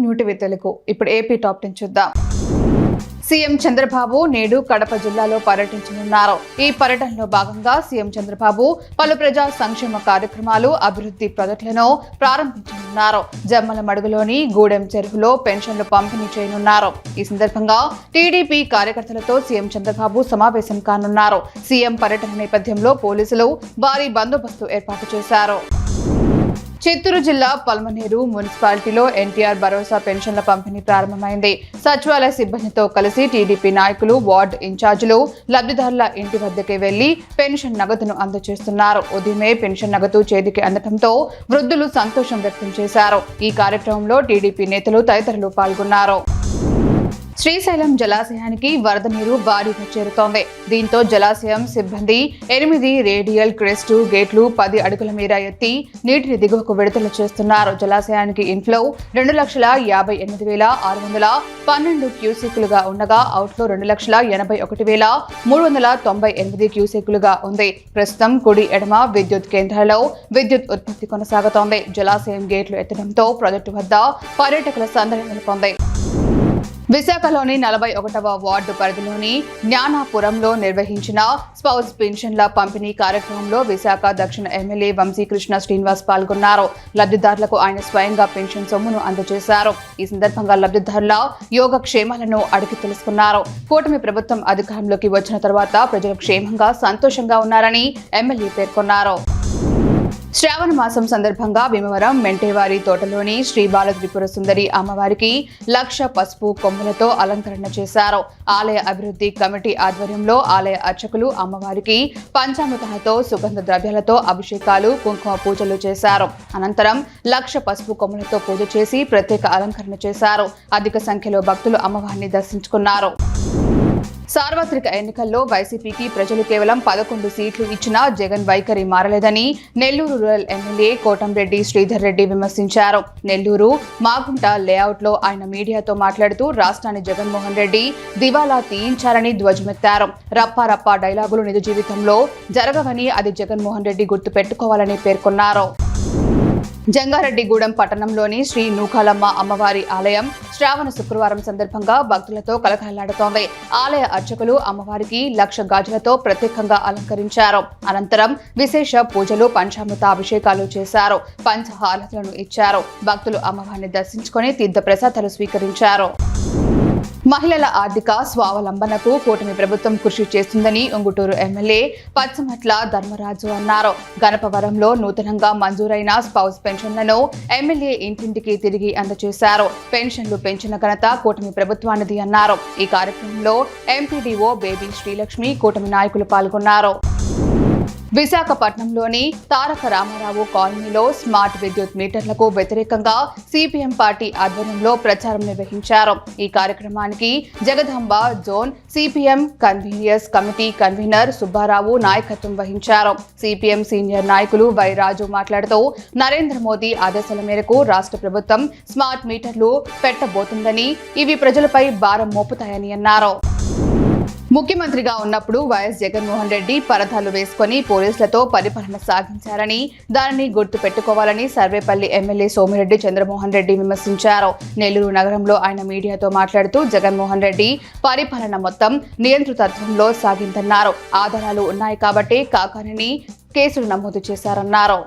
New TV Telugu. ఇప్పుడు AP top 10 చూద్దాం. CM Chandrababu నేడు కడప జిల్లాలో పర్యటించనున్నారు. ఈ పర్యటనలో భాగంగా సీఎం చంద్రబాబు పలు ప్రజా సంక్షేమ కార్యక్రమాలు, అభివృద్ధి ప్రాజెక్టులను ప్రారంభించనున్నారు. జమ్మల మడుగులోని గూడెం చెరువులో పెన్షన్లు పంపిణీ చేయనున్నారు. ఈ సందర్భంగా టీడీపీ కార్యకర్తలతో సీఎం చంద్రబాబు సమావేశం కానున్నారు. సీఎం పర్యటన నేపథ్యంలో పోలీసులు భారీ బందోబస్తు ఏర్పాటు చేశారు. చిత్తూరు జిల్లా పల్మనేరు మున్సిపాలిటీలో ఎన్టీఆర్ భరోసా పెన్షన్ల పంపిణీ ప్రారంభమైంది. సచివాలయ సిబ్బందితో కలిసి టీడీపీ నాయకులు, వార్డు ఇన్ఛార్జీలు లబ్ధిదారుల ఇంటి వద్దకే వెళ్లి పెన్షన్ నగదును అందజేస్తున్నారు. ఉదయమే పెన్షన్ నగదు చేతికి అందడంతో వృద్ధులు సంతోషం వ్యక్తం చేశారు. ఈ కార్యక్రమంలో టీడీపీ నేతలు తదితరులు పాల్గొన్నారు. శ్రీశైలం జలాశయానికి వరద నీరు భారీగా చేరుతోంది. దీంతో జలాశయం సిబ్బంది 8 రేడియల్ క్రెస్ట్ గేట్లు 10 అడుగుల మేర ఎత్తి నీటిని దిగువకు విడుదల చేస్తున్నారు. జలాశయానికి ఇన్ఫ్లో 2,58,612 క్యూసెక్కులుగా ఉండగా అవుట్లో 2,81,398 క్యూసెక్కులుగా ఉంది. ప్రస్తుతం కుడి ఎడమ విద్యుత్ కేంద్రాల్లో విద్యుత్ ఉత్పత్తి కొనసాగుతోంది. జలాశయం గేట్లు ఎత్తడంతో ప్రాజెక్టు వద్ద పర్యాటకుల సందడి నెలకొంది. విశాఖలోని 41వ వార్డు పరిధిలోని జ్ఞానాపురంలో నిర్వహించిన స్పౌస్ పెన్షన్ల పంపిణీ కార్యక్రమంలో విశాఖ దక్షిణ ఎమ్మెల్యే వంశీకృష్ణ శ్రీనివాస్ పాల్గొన్నారు. లబ్ధిదారులకు ఆయన స్వయంగా పెన్షన్ సొమ్మును అందజేశారు. ఈ సందర్భంగా లబ్ధిదారుల యోగక్షేమాలను అడిగి తెలుసుకున్నారు. కూటమి ప్రభుత్వం అధికారంలోకి వచ్చిన తర్వాత ప్రజలు క్షేమంగా, సంతోషంగా ఉన్నారని ఎమ్మెల్యే పేర్కొన్నారు. శ్రావణ మాసం సందర్భంగా భీమవరం మెంటేవారి తోటలోని శ్రీ బాల త్రిపుర సుందరి అమ్మవారికి 1,00,000 పసుపు కొమ్ములతో అలంకరణ చేశారు. ఆలయ అభివృద్ధి కమిటీ ఆధ్వర్యంలో ఆలయ అర్చకులు అమ్మవారికి పంచామృతాలతో, సుగంధ ద్రవ్యాలతో అభిషేకాలు, కుంకుమ పూజలు చేశారు. అనంతరం 1,00,000 పసుపు కొమ్ములతో పూజ చేసి ప్రత్యేక అలంకరణ చేశారు. అధిక సంఖ్యలో భక్తులు అమ్మవారిని దర్శించుకున్నారు. సార్వత్రిక ఎన్నికల్లో వైసీపీకి ప్రజలు కేవలం 11 సీట్లు ఇచ్చినా జగన్ వైఖరి మారలేదని నెల్లూరు రూరల్ ఎమ్మెల్యే కోటంరెడ్డి శ్రీధర్ రెడ్డి విమర్శించారు. నెల్లూరు మాగుంట లేఅవుట్లో ఆయన మీడియాతో మాట్లాడుతూ రాష్ట్రాన్ని జగన్మోహన్ రెడ్డి దివాలా తీయించారని ధ్వజమెత్తారు. రప్పా డైలాగులు నిజ జీవితంలో జరగవని, అది జగన్మోహన్ రెడ్డి గుర్తు పెట్టుకోవాలని పేర్కొన్నారు. జంగారెడ్డిగూడెం పట్టణంలోని శ్రీ నూకాలమ్మ అమ్మవారి ఆలయం శ్రావణ శుక్రవారం సందర్భంగా భక్తులతో కలకలలాడుతోంది. ఆలయ అర్చకులు అమ్మవారికి 1,00,000 గాజులతో ప్రత్యేకంగా అలంకరించారు. అనంతరం విశేష పూజలు, పంచామృత అభిషేకాలు చేశారు. పంచహారతులను ఇచ్చారు. భక్తులు అమ్మవారిని దర్శించుకుని తీర్థ ప్రసాదాలు స్వీకరించారు. మహిళల ఆర్థిక స్వావలంబనకు కూటమి ప్రభుత్వం కృషి చేస్తుందని ఉంగుటూరు ఎమ్మెల్యే పచ్చమట్ల ధర్మరాజు అన్నారు. గణపవరంలో నూతనంగా మంజూరైన స్పౌస్ పెన్షన్లను ఎమ్మెల్యే ఇంటింటికి తిరిగి అందజేశారు. పెన్షన్లు పెంచిన ఘనత కూటమి ప్రభుత్వానిది అన్నారు. ఈ కార్యక్రమంలో ఎంపీడీఓ బేబీ శ్రీలక్ష్మి, కూటమి నాయకులు పాల్గొన్నారు. విశాఖపట్నంలోని తారక రామారావు కాలనీలో స్మార్ట్ విద్యుత్ మీటర్లకు వ్యతిరేకంగా సిపిఎం పార్టీ ఆధ్వర్యంలో ప్రచారం నిర్వహించారు. ఈ కార్యక్రమానికి Jagadamba zone CPM convenience committee convener Subbarao నాయకత్వం వహించారు. సిపిఎం సీనియర్ నాయకులు వై రాజు మాట్లాడుతూ నరేంద్ర మోదీ ఆదేశాల మేరకు రాష్ట్ర ప్రభుత్వం స్మార్ట్ మీటర్లు పెట్టబోతుందని, ఇవి ప్రజలపై భారం మోపుతాయని అన్నారు. ముఖ్యమంత్రిగా ఉన్నప్పుడు వైఎస్ జగన్మోహన్ రెడ్డి పరదాలు వేసుకుని పోలీసులతో పరిపాలన సాగించారని, దానిని గుర్తు పెట్టుకోవాలని సర్వేపల్లి ఎమ్మెల్యే సోమిరెడ్డి చంద్రమోహన్ రెడ్డి విమర్శించారు. నెల్లూరు నగరంలో ఆయన మీడియాతో మాట్లాడుతూ జగన్మోహన్ రెడ్డి పరిపాలన మొత్తం నియంతృత్వంలో సాగిందన్నారు. ఆధారాలు ఉన్నాయి కాబట్టే కాకానిని కేసులు నమోదు చేశారన్నారు.